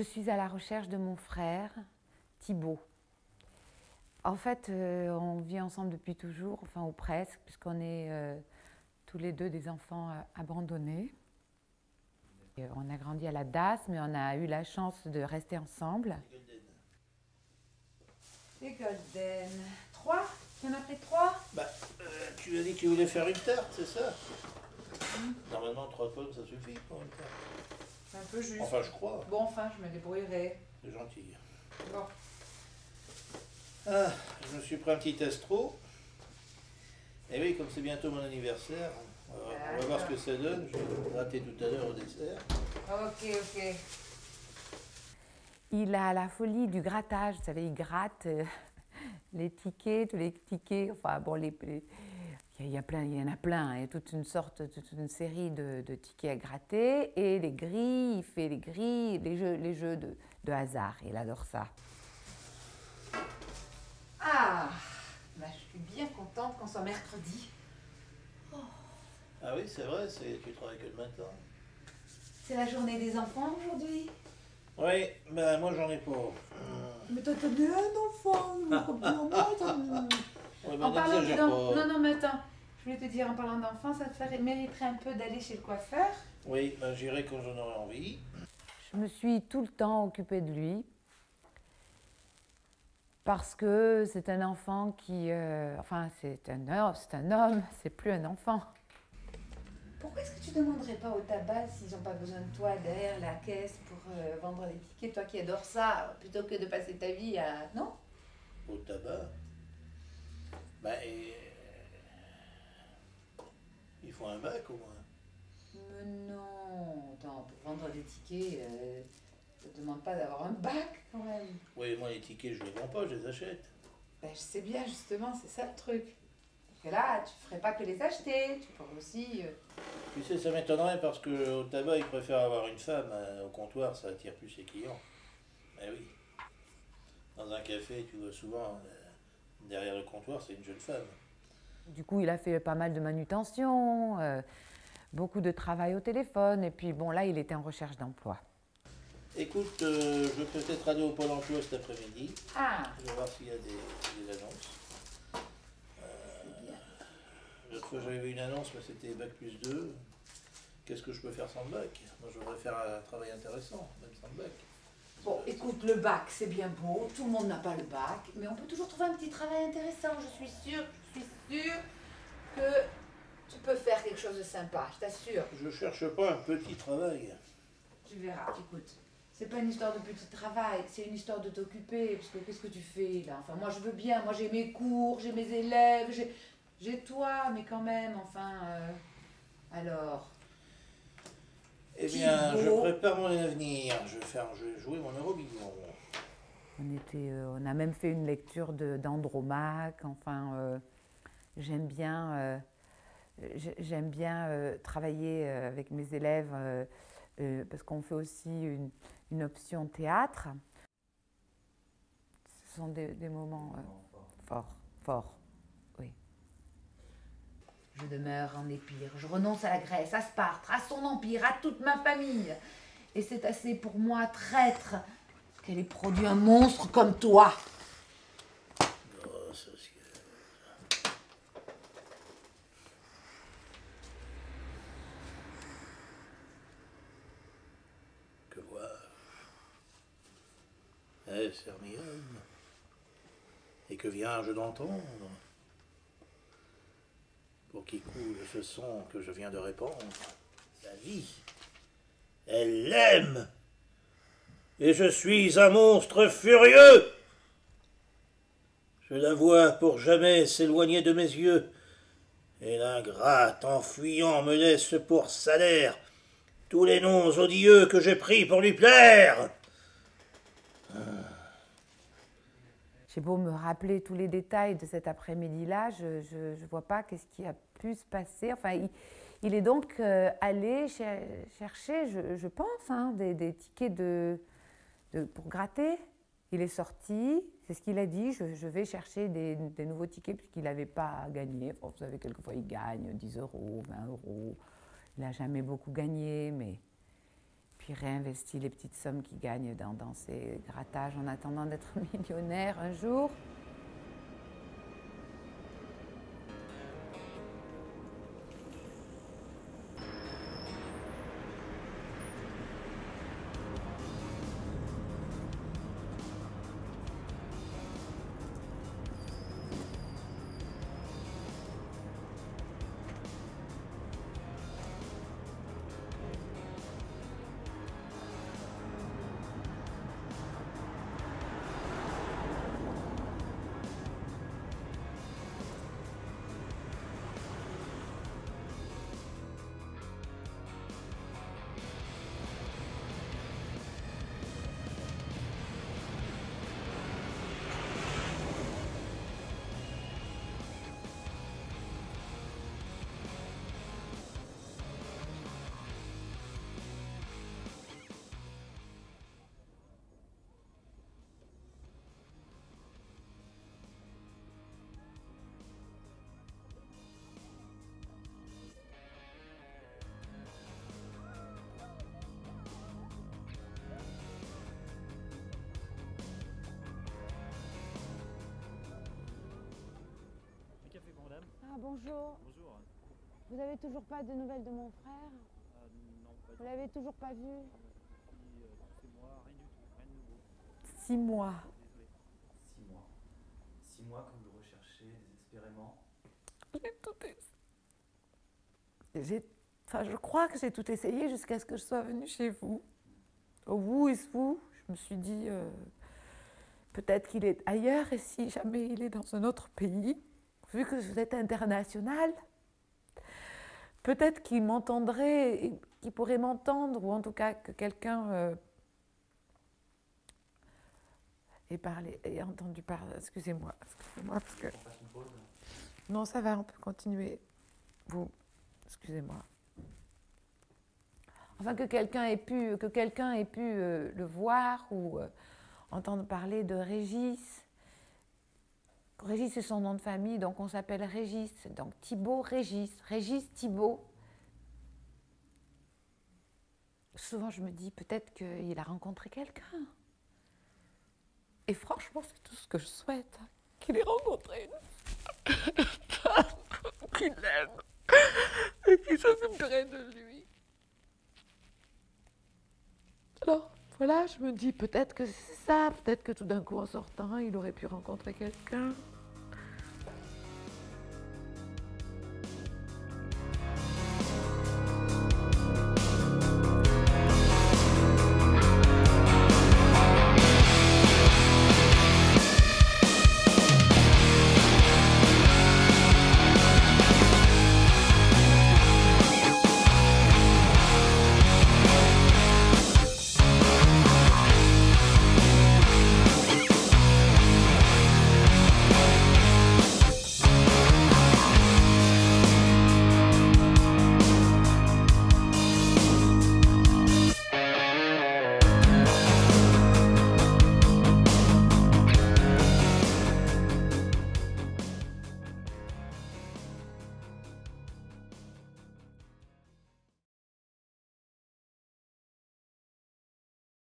suis à la recherche de mon frère, Thibaut. En fait, on vit ensemble depuis toujours, enfin ou presque, puisqu'on est tous les deux des enfants abandonnés. Et on a grandi à la DAS, mais on a eu la chance de rester ensemble. Les Golden. 3 ? Il y en a pris 3 ? Tu as dit que tu voulais faire une tarte, c'est ça? Normalement, 3 pommes, ça suffit pour une tarte. C'est un peu juste. Enfin, je crois. Bon, enfin, je me débrouillerai. C'est gentil. Bon. Ah, je me suis pris un petit astro. Et oui, comme c'est bientôt mon anniversaire, on va voir ce que ça donne. Je vais gratter tout à l'heure au dessert. Ok, ok. Il a la folie du grattage, vous savez, il gratte les tickets, tous les tickets, enfin bon, il y en a plein, il y a toute une série de tickets à gratter, et les grilles, il fait les grilles, les jeux de hasard, il adore ça. Ah, bah, je suis bien contente qu'on soit mercredi. Oh. Ah oui, c'est vrai, tu travailles que le matin. C'est la journée des enfants aujourd'hui. Oui, ben moi j'en ai pas. Mais toi t'as bien un enfant, Ouais, en parlant non, mais attends, je voulais te dire, en parlant d'enfant, ça te mériterait un peu d'aller chez le coiffeur. Oui, ben j'irai quand j'en aurai envie. Je me suis tout le temps occupée de lui, parce que c'est un enfant qui... enfin, c'est un homme, c'est plus un enfant. Pourquoi est-ce que tu ne demanderais pas au tabac s'ils n'ont pas besoin de toi derrière la caisse pour vendre les tickets, toi qui adores ça, plutôt que de passer ta vie à... Non? Au tabac? Ben, il faut un bac au moins. Mais non, attends, pour vendre des tickets, ça ne demande pas d'avoir un bac quand même. Oui, moi les tickets je les vends pas, je les achète. Ben, je sais bien justement, c'est ça le truc. Parce que là, tu ne ferais pas que les acheter, tu pourrais aussi... Tu sais, ça m'étonnerait parce qu'au tabac, ils préfèrent avoir une femme. Au comptoir, ça attire plus les clients. Eh oui. Dans un café, tu vois souvent, derrière le comptoir, c'est une jeune femme. Du coup, il a fait pas mal de manutention, beaucoup de travail au téléphone. Et puis, bon, là, il était en recherche d'emploi. Écoute, je vais peut-être aller au Pôle emploi cet après-midi. Ah. Je vais voir s'il y a des annonces. L'autre fois, j'avais vu une annonce, mais c'était Bac plus 2. Qu'est-ce que je peux faire sans le bac? Moi, je voudrais faire un travail intéressant, même sans le bac. Bon, écoute, le bac, c'est bien beau, tout le monde n'a pas le bac, mais on peut toujours trouver un petit travail intéressant. Je suis sûre que tu peux faire quelque chose de sympa, je t'assure. Je cherche pas un petit travail. Tu verras, écoute, c'est pas une histoire de petit travail, c'est une histoire de t'occuper, parce que qu'est-ce que tu fais là? Enfin, moi je veux bien, moi j'ai mes cours, j'ai mes élèves, j'ai toi, mais quand même, enfin, alors... Eh bien, je prépare mon avenir. Je vais jouer mon Eurobillon. On a même fait une lecture d'Andromaque. Enfin, j'aime bien travailler avec mes élèves parce qu'on fait aussi une option théâtre. Ce sont des moments forts. Oui. Je demeure en Épire, je renonce à la Grèce, à Sparte, à son empire, à toute ma famille. Et c'est assez pour moi, traître, qu'elle ait produit un monstre comme toi. Oh, société. Que vois-je? Est-ce Hermione? Et que viens-je d'entendre? Pour qui coule ce son que je viens de répandre? La vie. Elle l'aime. Et je suis un monstre furieux. Je la vois pour jamais s'éloigner de mes yeux. Et l'ingrate, en fuyant, me laisse pour salaire tous les noms odieux que j'ai pris pour lui plaire. J'ai beau me rappeler tous les détails de cet après-midi-là, je ne vois pas qu'est-ce qui a pu se passer. Enfin, il est donc allé chercher, je pense, hein, des tickets pour gratter. Il est sorti, c'est ce qu'il a dit, je vais chercher des nouveaux tickets puisqu'il n'avait pas gagné. Bon, vous savez, quelquefois il gagne 10 €, 20 €. Il n'a jamais beaucoup gagné, mais... puis réinvestit les petites sommes qu'il gagne dans ses grattages en attendant d'être millionnaire un jour. Ah, bonjour. Bonjour. Vous avez toujours pas de nouvelles de mon frère? Non, pas Vous l'avez toujours pas vu? depuis 6 mois, rien du tout, rien de nouveau. 6 mois. Désolé. 6 mois. 6 mois que vous le recherchez désespérément. Je crois que j'ai tout essayé jusqu'à ce que je sois venue chez vous. Au bout et vous, je me suis dit, peut-être qu'il est ailleurs, et si jamais il est dans un autre pays, vu que vous êtes international, peut-être qu'il m'entendrait, qu'il pourrait m'entendre, ou en tout cas que quelqu'un ait entendu parler. Excusez-moi, parce que... On fasse une pause. Non, ça va, on peut continuer. Vous, excusez-moi. Enfin, que quelqu'un ait pu le voir ou entendre parler de Régis. Régis, c'est son nom de famille, donc on s'appelle Régis. Donc Thibaut, Régis. Régis, Thibaut. Souvent, je me dis peut-être qu'il a rencontré quelqu'un. Et franchement, c'est tout ce que je souhaite. Qu'il ait rencontré une femme qu'il aime et qui s'occuperait de lui. Alors, voilà, je me dis peut-être que c'est ça, peut-être que tout d'un coup en sortant, il aurait pu rencontrer quelqu'un.